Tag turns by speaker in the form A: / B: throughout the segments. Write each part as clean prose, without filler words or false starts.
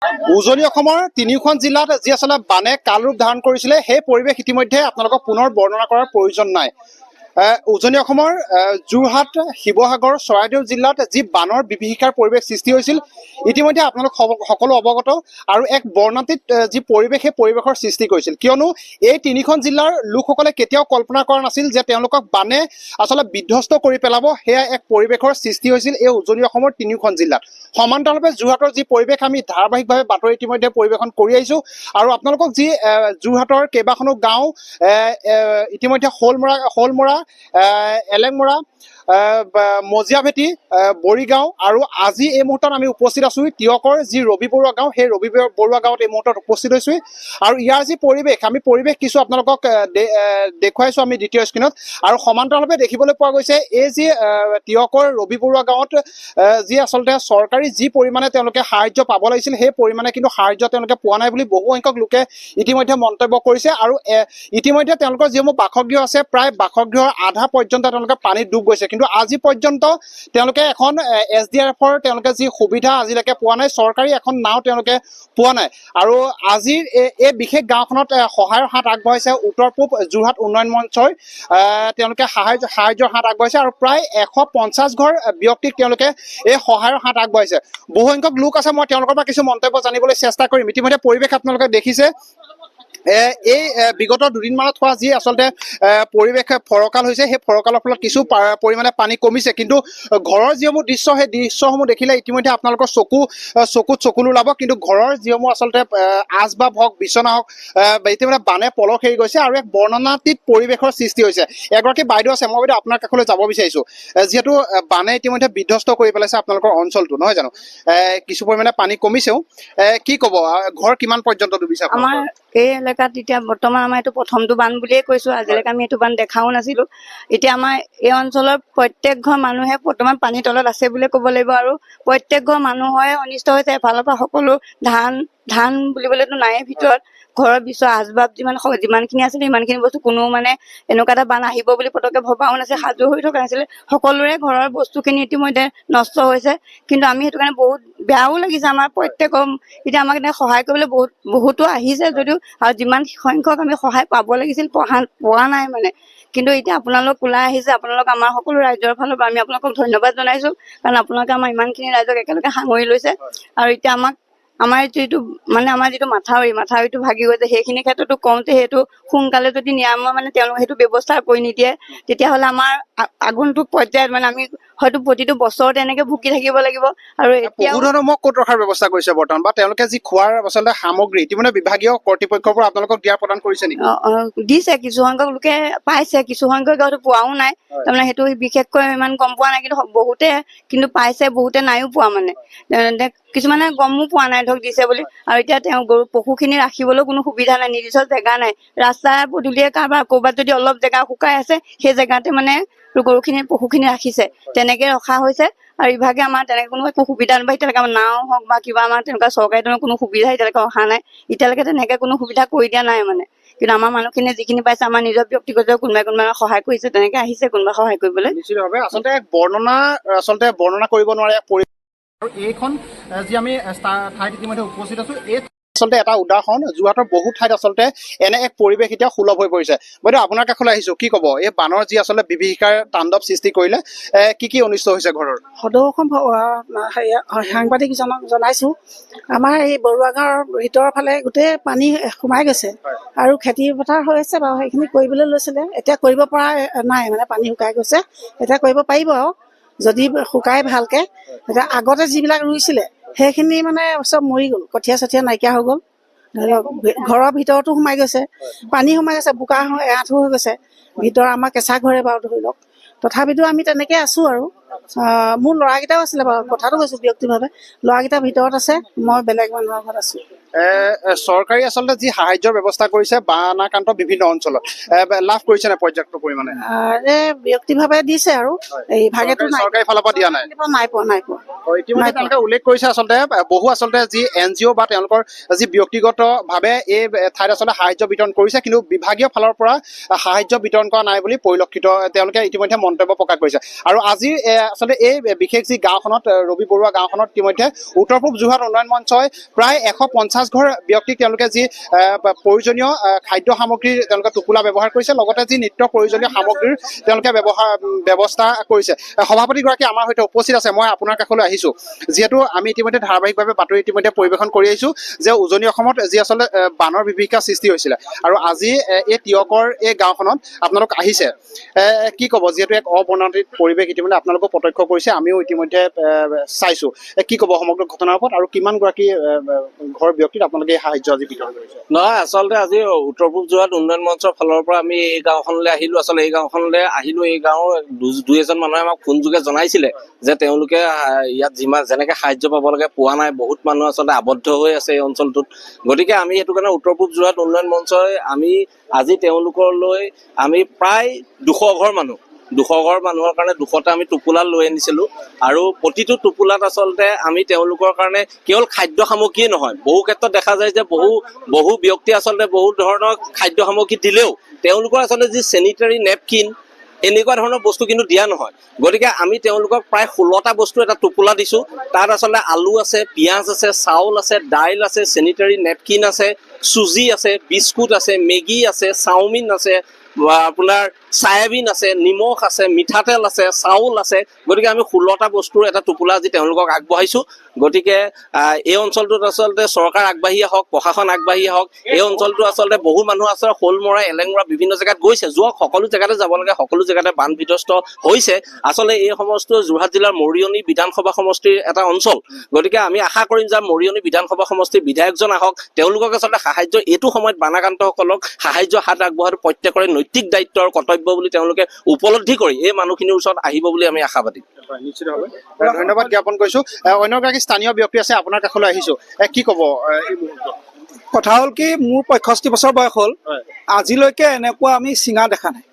A: উজনি অসমৰ তিনিখন জিলাত যি আচলতে বানে কাল ৰূপ ধাৰণ কৰিছিলে সেই পৰিৱেশ ইতিমধ্যে আপোনালোকক পুনৰ বৰ্ণনা কৰাৰ প্ৰয়োজন নাই। উজনি অসমৰ যোৰহাট, শিৱসাগৰ, চৰাইদেউ জিলাত যি বানৰ বিভীষিকাৰ পৰিৱেশ সৃষ্টি হৈছিল ইতিমধ্যে আপোনালোক সকলো অৱগত, আৰু এক বৰ্ণাতীত যি পৰিৱেশ সেই পৰিৱেশৰ সৃষ্টি কৰিছিল। কিয়নো এই তিনিখন জিলাৰ লোকসকলে কেতিয়াও কল্পনা কৰা নাছিল যে তেওঁলোকক বানে আচলতে বিধ্বস্ত কৰি পেলাব। সেয়া এক পৰিৱেশৰ সৃষ্টি হৈছিল এই উজনি অসমৰ তিনিখন জিলাত। সমান্তৰালভাৱে যোৰহাটৰ যি পৰিৱেশ আমি ধাৰাবাহিকভাৱে বাতৰি ইতিমধ্যে পৰিৱেশন কৰি আহিছোঁ, আৰু আপোনালোকক যি যোৰহাটৰ কেইবাখনো গাঁও ইতিমধ্যে শ'লমৰা, এলেংমৰা, মজিয়াভেটি, বৰিগাঁও, আৰু আজি এই মুহূৰ্তত আমি উপস্থিত আছোঁ তিয়কৰ যি ৰবি বৰুৱা গাঁও, সেই ৰবি বৰুৱা গাঁৱত এই মুহূৰ্তত উপস্থিত হৈছোঁ। আৰু ইয়াৰ যি পৰিৱেশ, আমি পৰিৱেশ কিছু আপোনালোকক দেখুৱাইছোঁ আমি দ্বিতীয় স্ক্ৰীণত। আৰু সমান্তৰালভাৱে দেখিবলৈ পোৱা গৈছে এই যি তিয়কৰ ৰবি বৰুৱা গাঁৱত যি আচলতে চৰকাৰী যি পৰিমাণে তেওঁলোকে সাহায্য পাব লাগিছিল সেই পৰিমাণে কিন্তু সাহায্য তেওঁলোকে পোৱা নাই বুলি বহু সংখ্যক লোকে ইতিমধ্যে মন্তব্য কৰিছে। আৰু ইতিমধ্যে তেওঁলোকৰ যিসমূহ বাসগৃহ আছে প্ৰায় বাসগৃহৰ আধা পৰ্যন্ত তেওঁলোকে পানীত ডুব গৈছে। কিন্তু আজি পৰ্যন্ত তেওঁলোকে এখন SDRFৰ তেওঁলোকে যি সুবিধা আজিলৈকে পোৱা নাই, চৰকাৰী এখন নাও তেওঁলোকে পোৱা নাই। আৰু আজিৰ এই বিশেষ গাঁওখনত সহায়ৰ হাত আগবঢ়াইছে উত্তৰ পূব যোৰহাট উন্নয়ন মঞ্চই। তেওঁলোকে সাহায্যৰ হাত আগবঢ়াইছে আৰু প্ৰায় 150 ঘৰ ব্যক্তিক তেওঁলোকে এই সহায়ৰ হাত আগবঢ়াইছে। বহুসংখ্যক লোক আছে, মই তেওঁলোকৰ পৰা কিছু মন্তব্য জানিবলৈ চেষ্টা কৰিম। ইতিমধ্যে পৰিৱেশ আপোনালোকে দেখিছে এই বিগত দুদিনমানত হোৱা যি আচলতে পৰিৱেশ ফৰকাল হৈছে, সেই ফৰকালৰ ফলত কিছু পৰিমাণে পানী কমিছে। কিন্তু ঘৰৰ যিসমূহ দৃশ্য সেই দৃশ্যসমূহ দেখিলে ইতিমধ্যে আপোনালোকৰ চকুত ওলাব। কিন্তু ঘৰৰ যিসমূহ আচলতে আচবাব হওক, বিচনা হওক, ইতিমধ্যে বানে পলস এৰি গৈছে আৰু এক বৰ্ণনাতীত পৰিৱেশৰ সৃষ্টি হৈছে। এগৰাকী বাইদেউ আছে, মই বাইদেউ আপোনাৰ কাষলৈ যাব বিচাৰিছোঁ। যিহেতু বানে ইতিমধ্যে বিধ্বস্ত কৰি পেলাইছে আপোনালোকৰ অঞ্চলটো, নহয় জানো? কিছু পৰিমাণে পানী কমিছেও, কি ক'ব? ঘৰ কিমান পৰ্যন্ত ডুবিছে?
B: আমাৰ এই এলেকাত এতিয়া বৰ্তমান আমাৰ এইটো প্ৰথমটো বান বুলিয়ে কৈছোঁ। আজিলৈকে আমি এইটো বান দেখাও নাছিলোঁ। এতিয়া আমাৰ এই অঞ্চলৰ প্ৰত্যেক ঘৰ মানুহে বৰ্তমান পানীৰ তলত আছে বুলিয়ে ক'ব লাগিব। আৰু প্ৰত্যেক ঘৰ মানুহৰে অনিষ্ট হৈছে। এফালৰ পৰা সকলো ধান বুলিবলৈতো নাইয়ে ভিতৰত। ঘৰৰ বিশ্বৰ আচবাব যিমানখিনি আছিলে সিমানখিনি বস্তু কোনো মানে এনেকুৱা এটা বান আহিব বুলি পতককে ভবাও নাছিল, সাজু হৈ থকা নাছিলে। সকলোৰে ঘৰৰ বস্তুখিনি ইতিমধ্যে নষ্ট হৈছে। কিন্তু আমি সেইটো কাৰণে বহুত বেয়াও লাগিছে আমাৰ প্ৰত্যেকৰ। এতিয়া আমাক এতিয়া সহায় কৰিবলৈ বহুতো আহিছে যদিও, আৰু যিমান সংখ্যক আমি সহায় পাব লাগিছিল পোৱা নাই মানে। কিন্তু এতিয়া আপোনালোক ওলাই আহিছে, আপোনালোক আমাৰ সকলো ৰাইজৰ ফালৰ পৰা আমি আপোনালোকক ধন্যবাদ জনাইছোঁ। কাৰণ আপোনালোকে আমাৰ ইমানখিনি ৰাইজক একেলগে সাঙুৰি লৈছে। আৰু এতিয়া আমাৰ যিটো মাথাউৰিটো ভাগি গৈছে, সেইখিনি ক্ষেত্ৰতো কওঁতে সেইটো সোনকালে যদি নিৰাময় মানে তেওঁলোকে সেইটো ব্যৱস্থা কৰি নিদিয়ে, তেতিয়াহ'লে আমাৰ আগন্তুক পৰ্যায়ত মানে আমি হয়তো প্ৰতিটো বছৰতে এনেকে ভুগি থাকিব লাগিব। আৰু
A: পশুধনক ক'ত ৰখাৰ ব্যৱস্থা কৰিছে বৰ্তমান, বা তেওঁলোকে যি খোৱাৰ আচলতে সামগ্ৰী ইতিমধ্যে বিভাগীয় কৰ্তৃপক্ষৰ পৰা আপোনালোকক দিয়া প্ৰদান কৰিছে নেকি?
B: দিছে, কিছু সংখ্যক লোকে পাইছে, কিছু সংখ্যক হয়তো পোৱাও নাই। তাৰমানে সেইটো বিশেষকৈ ইমান গম পোৱা নাই। কিন্তু বহুতে কিন্তু পাইছে, বহুতে নাইও পোৱা মানে। কিছুমানে গমো পোৱা নাই ধৰক দিছে বুলি। আৰু এতিয়া তেওঁ পশুখিনি ৰাখিবলৈও কোনো সুবিধা নাই, নিৰ্দিষ্ট জেগা নাই। ৰাস্তা পদূলিয়ে ক'ৰবাত যদি অলপ জেগা শুকাই আছে, সেই জেগাতে মানে পশুখিনি ৰাখিছে, তেনেকে ৰখা হৈছে। আৰু ইভাগে আমাৰ তেনেকে কোনো একো সুবিধা নাপায়। এতিয়ালৈকে আমাৰ নাও হওক বা কিবা আমাৰ তেনেকুৱা চৰকাৰী ধৰণৰ কোনো সুবিধা এতিয়ালৈকে অহা নাই। এতিয়ালৈকে তেনেকে কোনো সুবিধা কৰি দিয়া নাই মানে। কিন্তু আমাৰ মানুহখিনিয়ে যিখিনি পাইছে, আমাৰ নিজৰ ব্যক্তিগত কোনোবাই সহায় কৰিছে, তেনেকে আহিছে কোনোবা সহায় কৰিবলৈ।
A: নিশ্চিতভাৱে আচলতে বৰ্ণনা কৰিব নোৱাৰে। আৰু এইখন যি আমি ঠাইত ইতিমধ্যে উপস্থিত আছোঁ, এই আচলতে এটা উদাহৰণ। যোৰহাটৰ বহুত ঠাইত আচলতে এনে এক পৰিৱেশ এতিয়া সুলভ হৈ পৰিছে। বাইদেউ আপোনাৰ কাষলৈ আহিছোঁ, কি ক'ব? এই বানৰ যি আচলতে বিভীষিকাৰ তাণ্ডৱ সৃষ্টি কৰিলে, কি অনিষ্ট হৈছে ঘৰৰ?
C: সদৌ অসম সাংবাদিকজনক জনাইছোঁ, আমাৰ এই বৰুৱা গাঁৱৰ ভিতৰৰ ফালে গোটেই পানী সোমাই গৈছে। আৰু খেতি পথাৰ হৈ আছে বাৰু, সেইখিনি কৰিবলৈ লৈছিলে। এতিয়া কৰিব পৰা নাই, মানে পানী শুকাই গৈছে। এতিয়া কৰিব পাৰিব আৰু যদি শুকাই ভালকে। এতিয়া আগতে যিবিলাক ৰুইছিলে সেইখিনি মানে চব মৰি গ'ল, কঠীয়া নাইকিয়া হৈ গ'ল। ধৰি লওক ঘৰৰ ভিতৰতো সোমাই গৈছে, পানী সোমাই গৈছে, বোকা এআঁঠু হৈ গৈছে। ভিতৰত আমাৰ কেঁচা ঘৰে বাৰু ধৰি লওক। তথাপিতো আমি তেনেকে আছোঁ আৰু। মোৰ ল'ৰাকেইটাও আছিলে বাৰু, কথাটো কৈছোঁ ব্যক্তিভাৱে। ল'ৰাকেইটা ভিতৰত আছে, মই বেলেগ মানুহৰ ঘৰত আছোঁ।
A: চৰকাৰী আচলতে যি সাহায্যৰ ব্যৱস্থা কৰিছে বানাক্ৰান্ত বিভিন্ন অঞ্চলত লাভ কৰিছে নে পৰ্যাপ্ত পৰিমাণে?
C: ব্যক্তিভাৱে দিছে আৰু এই ভাগেতো নাই,
A: চৰকাৰী ফালৰ পৰা দিয়া নাই।
C: নাই পোৱা।
A: ইতিমধ্যে তেওঁলোকে উল্লেখ কৰিছে আচলতে বহু আচলতে যি NGO বা তেওঁলোকৰ যি ব্যক্তিগতভাৱে এই ঠাইত আচলতে সাহায্য বিতৰণ কৰিছে, কিন্তু বিভাগীয় ফালৰ পৰা সাহায্য বিতৰণ কৰা নাই বুলি পৰিলক্ষিত তেওঁলোকে ইতিমধ্যে মন্তব্য প্ৰকাশ কৰিছে। আৰু আজি আচলতে এই বিশেষ যি গাঁওখনত ৰবি বৰুৱা গাঁওখনত ইতিমধ্যে উত্তৰ পূব যোৰহাট উন্নয়ন মঞ্চই প্ৰায় 150 ঘৰ ব্যক্তিক তেওঁলোকে যি প্ৰয়োজনীয় খাদ্য সামগ্ৰী তেওঁলোকে টোপোলা ব্যৱহাৰ কৰিছে, লগতে যি নিত্য প্ৰয়োজনীয় সামগ্ৰীৰ তেওঁলোকে ব্যৱস্থা কৰিছে। সভাপতিগৰাকী আমাৰ সৈতে উপস্থিত আছে। মই আপোনাৰ কাষলৈ আহিছোঁ, যিহেতু আমি ইতিমধ্যে ধাৰাবাহিকভাৱে বাতৰি ইতিমধ্যে পৰিৱেশন কৰি আহিছোঁ যে উজনি অসমত যি আচলতে বানৰ বিভীষিকা সৃষ্টি হৈছিলে, আৰু আজি এই তিয়কৰ এই গাঁওখনত আপোনালোক আহিছে। কি ক'ব, যিহেতু এক অবৰ্ণাঢ্য পৰিৱেশ ইতিমধ্যে আপোনালোকক প্ৰত্যক্ষ কৰিছে, আমিও ইতিমধ্যে চাইছোঁ। কি ক'ব সমগ্ৰ ঘটনাৰ ওপৰত, আৰু কিমানগৰাকী ঘৰ ব্যক্তিত আপোনালোকে এই সাহায্য আজি বিতৰণ কৰিছে?
D: নহয়, আচলতে আজি উত্তৰ পূব যোৰহাট উন্নয়ন মঞ্চৰ ফালৰ পৰা আমি এই গাঁওখনলৈ আহিলোঁ। আচলতে এই গাঁওখনলৈ আহিলোঁ, এই গাঁৱৰ দুই এজন মানুহে আমাক ফোন যোগে জনাইছিলে যে তেওঁলোকে ইয়াত যেনেকে সাহায্য পাব লাগে পোৱা নাই। বহুত মানুহ আচলতে আবদ্ধ হৈ আছে এই অঞ্চলটোত। গতিকে আমি সেইটো কাৰণে উত্তৰ পূব যোৰহাট উন্নয়ন মঞ্চই আমি আজি তেওঁলোকলৈ আমি প্ৰায় 200 ঘৰ মানুহৰ কাৰণে 200টা আমি টোপোলা লৈ আনিছিলোঁ। আৰু প্ৰতিটো টোপোলাত আচলতে আমি তেওঁলোকৰ কাৰণে কেৱল খাদ্য সামগ্ৰীয়ে নহয়, বহু ক্ষেত্ৰত দেখা যায় যে বহু ব্যক্তি আচলতে বহু ধৰণৰ খাদ্য সামগ্ৰী দিলেও তেওঁলোকৰ আচলতে যি চেনিটাৰী নেপকিন এনেকুৱা ধৰণৰ বস্তু কিন্তু দিয়া নহয়। গতিকে আমি তেওঁলোকক প্ৰায় 16টা বস্তু এটা টোপোলা দিছোঁ। তাত আচলতে আলু আছে, পিঁয়াজ আছে, চাউল আছে, দাইল আছে, চেনিটাৰী নেপকিন আছে, চুজি আছে, বিস্কুট আছে, মেগী আছে, চাওমিন আছে, আপোনাৰ চয়াবিন আছে, নিমখ আছে, মিঠাতেল আছে, চাউল আছে। গতিকে আমি 16টা বস্তুৰ এটা টোপোলা আজি তেওঁলোকক আগবঢ়াইছোঁ। গতিকে এই অঞ্চলটোত আচলতে চৰকাৰ আগবাঢ়ি আহক, প্ৰশাসন আগবাঢ়ি আহক। এই অঞ্চলটো আচলতে বহু মানুহ আচলতে শ'লমৰা, এলেংমৰা বিভিন্ন জেগাত গৈছে, সকলো জেগাতে যাব লাগে, সকলো জেগাতে বান বিধ্বস্ত হৈছে। আচলতে এই সমষ্টি যোৰহাট জিলাৰ মৰিয়নি বিধানসভা সমষ্টিৰ এটা অঞ্চল। গতিকে আমি আশা কৰিম যে মৰিয়নি বিধানসভা সমষ্টিৰ বিধায়কজন আহক, তেওঁলোকক আচলতে সাহায্য এইটো সময়ত বানাক্ৰান্তসকলক সাহায্য হাত আগবঢ়োৱাটো প্ৰত্যেকৰে নৈতিক দায়িত্ব আৰু কৰ্তব্য বুলি তেওঁলোকে উপলব্ধি কৰি এই মানুহখিনিৰ ওচৰত আহিব বুলি আমি আশাবাদী।
A: নিশ্চিতভাৱে ধন্যবাদ জ্ঞাপন কৰিছোঁ। অন্যগৰাকী স্থানীয় ব্যক্তি আছে, আপোনাৰ কাষলৈ আহিছোঁ। কি ক'ব এই মুহূৰ্তত?
E: কথা হ'ল কি, মোৰ 65 বছৰ বয়স হ'ল, আজিলৈকে এনেকুৱা আমি চিঙা দেখা নাই।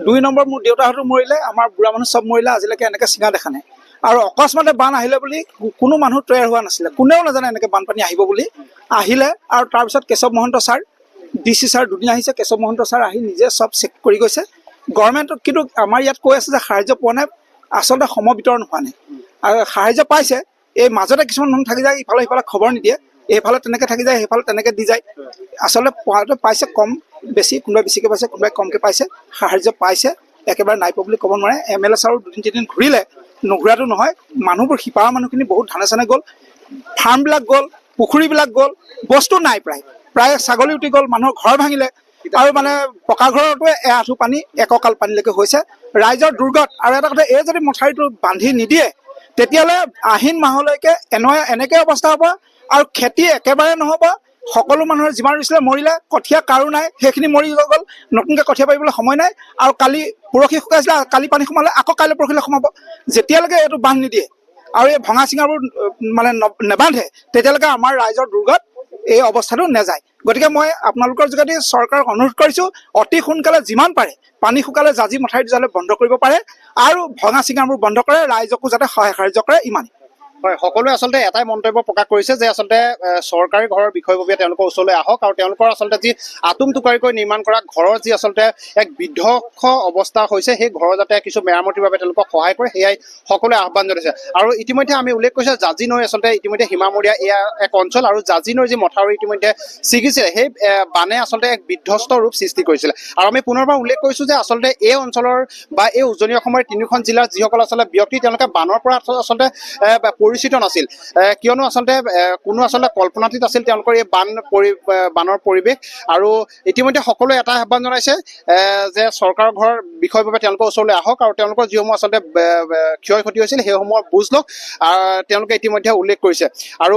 E: 2 নম্বৰ মোৰ দেউতাহঁতো মৰিলে, আমাৰ বুঢ়া মানুহ চব মৰিলে, আজিলৈকে এনেকৈ চিঙা দেখা নাই। আৰু অকস্মাতে বান আহিলে বুলি কোনো মানুহ তৈয়াৰ হোৱা নাছিলে, কোনেও নাজানে এনেকৈ বানপানী আহিব বুলি। আহিলে আৰু তাৰপিছত Keshab Mahanta sir, DC sir দুদিন আহিছে, কেশৱ মহন্ত ছাৰ আহি নিজে চব চেক কৰি গৈছে। গভৰ্ণমেণ্টত কিন্তু আমাৰ ইয়াত কৈ আছে যে সাহায্য পোৱা নাই, আচলতে সম বিতৰণ হোৱা নাই। আৰু সাহায্য পাইছে, এই মাজতে কিছুমান মানুহ থাকি যায়, ইফালে সিফালে খবৰ নিদিয়ে, এইফালে তেনেকৈ থাকি যায়, সেইফালে তেনেকৈ দি যায়। আচলতে পোৱাটো পাইছে কম বেছি, কোনোবাই বেছিকৈ পাইছে, কোনোবাই কমকৈ পাইছে, সাহায্য পাইছে, একেবাৰে নাই পোৱা বুলি ক'ব নোৱাৰে। MLA ছাৰো 2-3 দিন ঘূৰিলে, নুঘূৰাটো নহয়, মানুহবোৰ সিপাৰৰ মানুহখিনি বহুত ধানে চানে গ'ল, ফাৰ্মবিলাক গ'ল, পুখুৰীবিলাক গ'ল, বস্তু নাই, প্ৰায় ছাগলী উটি গ'ল, মানুহৰ ঘৰ ভাঙিলে। আৰু মানে পকা ঘৰতো এআঁঠু পানী, একঁকাল পানীলৈকে হৈছে। ৰাইজৰ দুৰ্গত। আৰু এটা কথা, এই যদি মথাউৰিটো বান্ধি নিদিয়ে তেতিয়াহ'লে আহিন মাহলৈকে এনেকৈ অৱস্থা হ'ব, আৰু খেতি একেবাৰে নহ'ব। সকলো মানুহৰ যিমান ৰুইছিলে মৰিলে, কঠীয়া কাৰো নাই, সেইখিনি মৰি গ'ল, নতুনকৈ কঠীয়া পাৰিবলৈ সময় নাই। আৰু পৰহি শুকাইছিলে, কালি পানী সোমালে, আকৌ কাইলৈ পৰহিলৈ সোমাব। যেতিয়ালৈকে এইটো বান্ধ নিদিয়ে আৰু এই ভঙা চিঙাবোৰ মানে নেবান্ধে, তেতিয়ালৈকে আমাৰ ৰাইজৰ দুৰ্গত এই অৱস্থাটো নেযায়। গতিকে মই আপোনালোকৰ যোগেদি চৰকাৰক অনুৰোধ কৰিছোঁ, অতি সোনকালে যিমান পাৰে পানী শুকালে জাজি মথাউৰিটো যাতে বন্ধ কৰিব পাৰে, আৰু ভঙা চিঙাবোৰ বন্ধ কৰে, ৰাইজকো যাতে সহায় সাহায্য কৰে, ইমানেই।
A: হয়, সকলোৱে আচলতে এটাই মন্তব্য প্ৰকাশ কৰিছে যে আচলতে চৰকাৰী ঘৰৰ বিষয়ববীয়া তেওঁলোকৰ ওচৰলৈ আহক, আৰু তেওঁলোকৰ আচলতে যি আতুম টোকাৰিকৈ নিৰ্মাণ কৰা ঘৰৰ যি আচলতে এক বিধ্বংস অৱস্থা হৈছে, সেই ঘৰৰ যাতে কিছু মেৰামতিৰ বাবে তেওঁলোকক সহায় কৰে, সেয়াই সকলোৱে আহ্বান জনাইছে। আৰু ইতিমধ্যে আমি উল্লেখ কৰিছোঁ, জাঁজি নৈ আচলতে ইতিমধ্যে সীমামূৰীয়া এয়া এক অঞ্চল, আৰু জাঁজি নৈৰ যি মথাউৰি ইতিমধ্যে ছিগিছিলে, সেই বানে আচলতে এক বিধ্বস্ত ৰূপ সৃষ্টি কৰিছিলে। আৰু আমি পুনৰবাৰ উল্লেখ কৰিছোঁ যে আচলতে এই অঞ্চলৰ বা এই উজনি অসমৰ 3খন জিলাৰ যিসকল আচলতে ব্যক্তি, তেওঁলোকে বানৰ পৰা আচলতে পৰিচিত নাছিল, কিয়নো আচলতে কোনো আচলতে কল্পনাতীত আছিল তেওঁলোকৰ এই বানৰ পৰিৱেশ। আৰু ইতিমধ্যে সকলোৱে এটা আহ্বান জনাইছে যে চৰকাৰৰ ঘৰৰ বিষয়ববীয়া তেওঁলোকৰ ওচৰলৈ আহক, আৰু তেওঁলোকৰ যিসমূহ আচলতে ক্ষয় ক্ষতি হৈছিল সেইসমূহৰ বুজ লওক, তেওঁলোকে ইতিমধ্যে উল্লেখ কৰিছে। আৰু